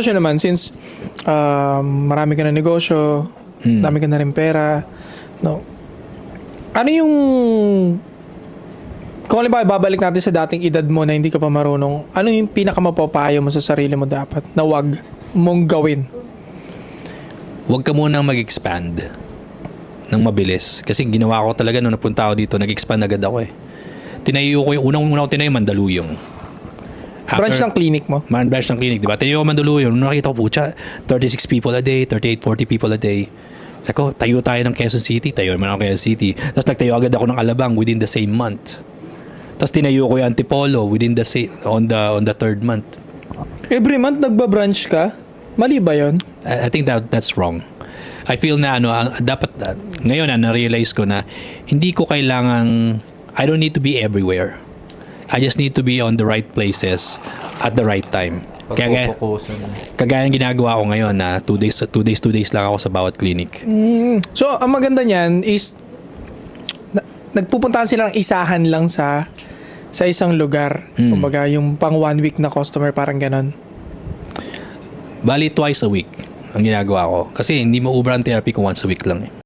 Siya naman, since marami ka na negosyo, dami ka na rin pera, no? Ano yung, kung halimbawa babalik natin sa dating edad mo na hindi ka pa marunong, ano yung pinakamapapayo mo sa sarili mo dapat na wag mong gawin? Huwag ka munang mag-expand ng mabilis. Kasi ginawa ko talaga nung napunta ako dito, nag-expand agad ako eh. Tinayo ko yung unang-una ko tinayo, Mandaluyong. Branch ng clinic mo? Branch ng clinic, di ba? Tayo ko Mandaluyong. Nung nakita ko, pucha, 36 people a day, 38, 40 people a day. Sabi ko, tayo tayo ng Quezon City. Tayo naman ako Quezon City. Tapos nagtayo agad ako ng Alabang within the same month. Tapos tinayo ko yung Antipolo within the on the third month. Every month nagba-branch ka? Mali ba yun? I think that's wrong. I feel na dapat ngayon na-realize ko na hindi ko kailangang, I don't need to be everywhere. I just need to be on the right places at the right time. Kagaya ng ginagawa ko ngayon na 2 days lang ako sa bawat clinic. So, ang maganda niyan is nagpupuntahan silang isahan lang sa isang lugar. Kumbaga, yung pang 1 week na customer, parang ganon. Bali, twice a week ang ginagawa ko. Kasi hindi mo ubra ang therapy ko once a week lang eh.